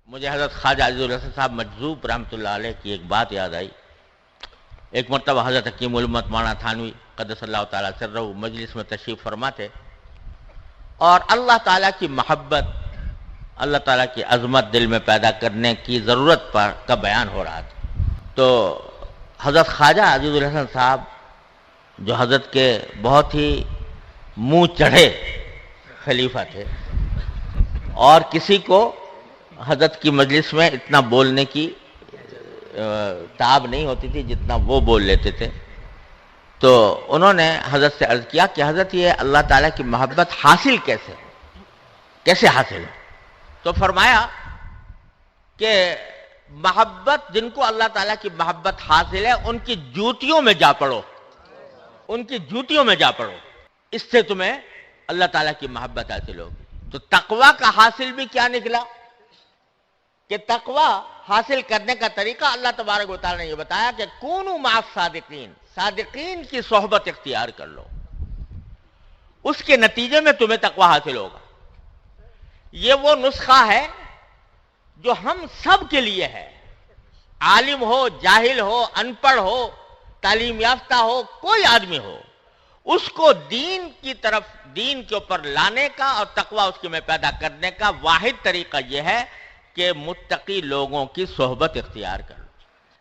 مجھے حضرت خواجہ عزیز الحسن صاحب مجذوب رحمۃ اللہ علیہ کی ایک بات یاد آئی. ایک مرتبہ حضرت حکیم الامت مولانا تھانوی قدس اللہ تعالیٰ سرہ مجلس میں تشریف فرما تھے اور اللہ تعالیٰ کی محبت، اللہ تعالیٰ کی عظمت دل میں پیدا کرنے کی ضرورت پر کا بیان ہو رہا تھا. تو حضرت خواجہ عزیز الحسن صاحب جو حضرت کے بہت ہی منہ چڑھے خلیفہ تھے اور کسی کو حضرت کی مجلس میں اتنا بولنے کی تاب نہیں ہوتی تھی جتنا وہ بول لیتے تھے. تو انہوں نے حضرت سے عرض کیا کہ حضرت یہ اللہ تعالیٰ کی محبت حاصل کیسے حاصل ہے؟ تو فرمایا کہ محبت جن کو اللہ تعالیٰ کی محبت حاصل ہے ان کی جوتیوں میں جا پڑو، ان کی جوتیوں میں جا پڑو، اس سے تمہیں اللہ تعالیٰ کی محبت حاصل ہوگی. تو تقویٰ کا حاصل بھی کیا نکلا کہ تقویٰ حاصل کرنے کا طریقہ اللہ تبارک و تعالیٰ نے یہ بتایا کہ کونوا مع الصادقین، صادقین کی صحبت اختیار کر لو، اس کے نتیجے میں تمہیں تقویٰ حاصل ہوگا. یہ وہ نسخہ ہے جو ہم سب کے لیے ہے، عالم ہو، جاہل ہو، ان پڑھ ہو، تعلیم یافتہ ہو، کوئی آدمی ہو، اس کو دین کی طرف، دین کے اوپر لانے کا اور تقویٰ اس کے میں پیدا کرنے کا واحد طریقہ یہ ہے کہ متقی لوگوں کی صحبت اختیار کر لو.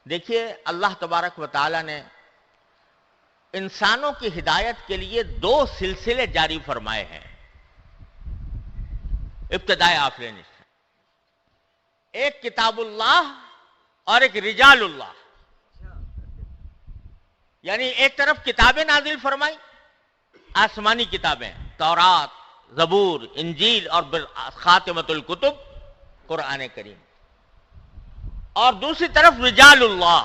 دیکھیے اللہ تبارک و تعالیٰ نے انسانوں کی ہدایت کے لیے 2 سلسلے جاری فرمائے ہیں ابتدائے آفرین سے. ایک کتاب اللہ اور ایک رجال اللہ، یعنی ایک طرف کتابیں نازل فرمائی، آسمانی کتابیں، تورات، زبور، انجیل اور خاتمۃ الکتب قرآن کریم، اور دوسری طرف رجال اللہ،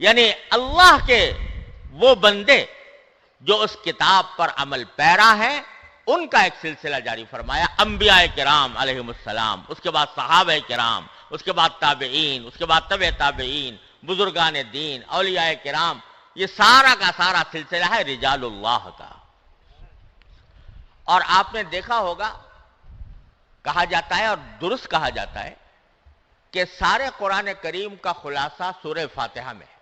یعنی اللہ کے وہ بندے جو اس کتاب پر عمل پیرا ہیں، ان کا ایک سلسلہ جاری فرمایا. انبیاء کرام علیہم السلام، اس کے بعد صحابہ کرام، اس کے بعد تابعین، اس کے بعد تبع تابعین، بزرگان دین، اولیاء کرام، یہ سارا کا سارا سلسلہ ہے رجال اللہ کا. اور آپ نے دیکھا ہوگا، کہا جاتا ہے اور درست کہا جاتا ہے کہ سارے قرآن کریم کا خلاصہ سورہ فاتحہ میں ہے.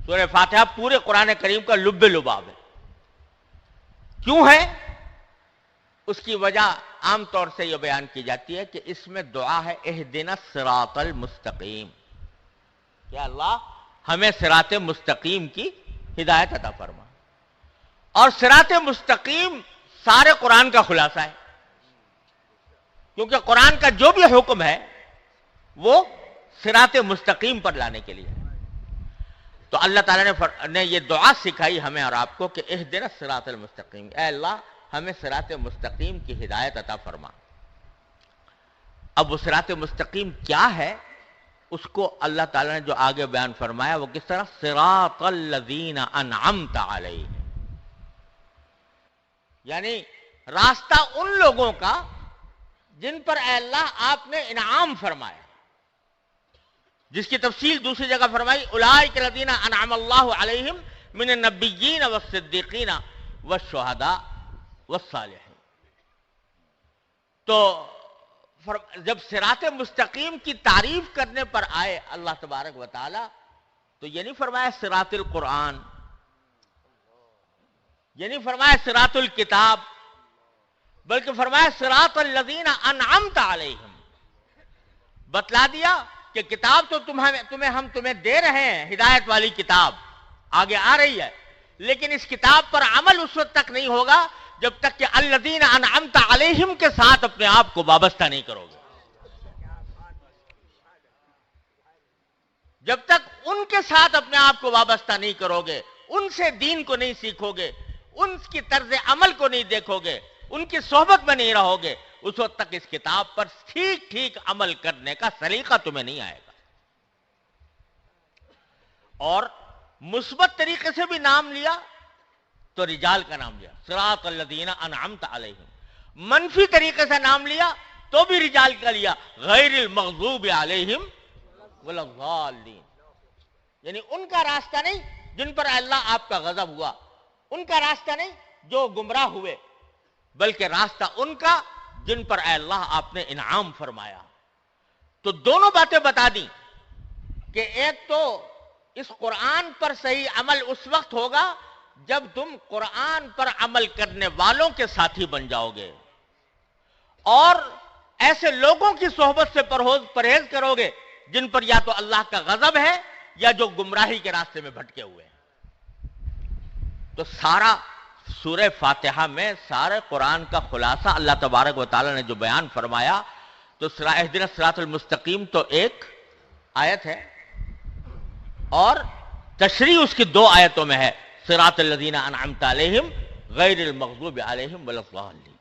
سورہ فاتحہ پورے قرآن کریم کا لب لباب ہے. کیوں ہے؟ اس کی وجہ عام طور سے یہ بیان کی جاتی ہے کہ اس میں دعا ہے اہدنا الصراط المستقیم، کہ اللہ ہمیں صراط مستقیم کی ہدایت عطا فرما. اور صراط مستقیم سارے قرآن کا خلاصہ ہے، کیونکہ قرآن کا جو بھی حکم ہے وہ صراط مستقیم پر لانے کے لیے. تو اللہ تعالیٰ نے یہ دعا سکھائی ہمیں اور آپ کو کہ اہدنا الصراط المستقیم، اے اللہ ہمیں صراط مستقیم کی ہدایت عطا فرما. اب وہ صراط مستقیم کیا ہے، اس کو اللہ تعالیٰ نے جو آگے بیان فرمایا وہ کس طرح، صراط الذین انعمت علیہم، یعنی راستہ ان لوگوں کا جن پر اے اللہ آپ نے انعام فرمایا، جس کی تفصیل دوسری جگہ فرمائی اولئک الذین انعم اللہ علیہم من النبیین والصدیقین والشہداء والصالحین. تو جب صراط مستقیم کی تعریف کرنے پر آئے اللہ تبارک و تعالی تو یہ نہیں فرمایا صراط القرآن، یہ نہیں فرمایا صراط الکتاب، بلکہ فرمایا صراط الذین انعمت علیہم. بتلا دیا کہ کتاب تو ہم تمہیں دے رہے ہیں، ہدایت والی کتاب آگے آ رہی ہے، لیکن اس کتاب پر عمل اس وقت تک نہیں ہوگا جب تک کہ الذین انعمت علیہم کے ساتھ اپنے آپ کو وابستہ نہیں کرو گے. جب تک ان کے ساتھ اپنے آپ کو وابستہ نہیں کرو گے، ان سے دین کو نہیں سیکھو گے، ان کی طرز عمل کو نہیں دیکھو گے، ان کی صحبت میں نہیں رہو گے، اس وقت تک اس کتاب پر ٹھیک ٹھیک عمل کرنے کا سلیقہ تمہیں نہیں آئے گا. اور مثبت طریقے سے بھی نام لیا تو رجال کا نام لیا، صراط الذین انعمت علیہم. منفی طریقے سے نام لیا تو بھی رجال کا لیا، غیر المغضوب علیہم ولا الضالین، یعنی ان کا راستہ نہیں جن پر اللہ آپ کا غضب ہوا، ان کا راستہ نہیں جو گمراہ ہوئے، بلکہ راستہ ان کا جن پر اے اللہ آپ نے انعام فرمایا. تو دونوں باتیں بتا دیں کہ ایک تو اس قرآن پر صحیح عمل اس وقت ہوگا جب تم قرآن پر عمل کرنے والوں کے ساتھی بن جاؤ گے اور ایسے لوگوں کی صحبت سے پرہیز کرو گے جن پر یا تو اللہ کا غضب ہے یا جو گمراہی کے راستے میں بھٹکے ہوئے ہیں. تو سارا سورہ فاتحہ میں سارے قرآن کا خلاصہ اللہ تبارک و تعالی نے جو بیان فرمایا، تو اہدنا الصراط المستقیم تو ایک آیت ہے اور تشریح اس کی 2 آیتوں میں ہے، صراط الذین انعمت علیہم غیر المغضوب علیہم ولا الضالین.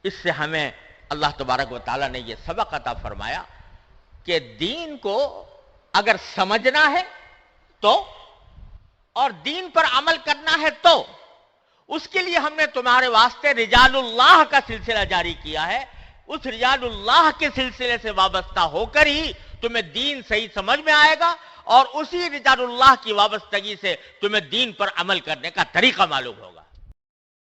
اس سے ہمیں اللہ تبارک و تعالی نے یہ سبق عطا فرمایا کہ دین کو اگر سمجھنا ہے تو اور دین پر عمل کرنا ہے تو اس کے لیے ہم نے تمہارے واسطے رجال اللہ کا سلسلہ جاری کیا ہے. اس رجال اللہ کے سلسلے سے وابستہ ہو کر ہی تمہیں دین صحیح سمجھ میں آئے گا اور اسی رجال اللہ کی وابستگی سے تمہیں دین پر عمل کرنے کا طریقہ معلوم ہوگا.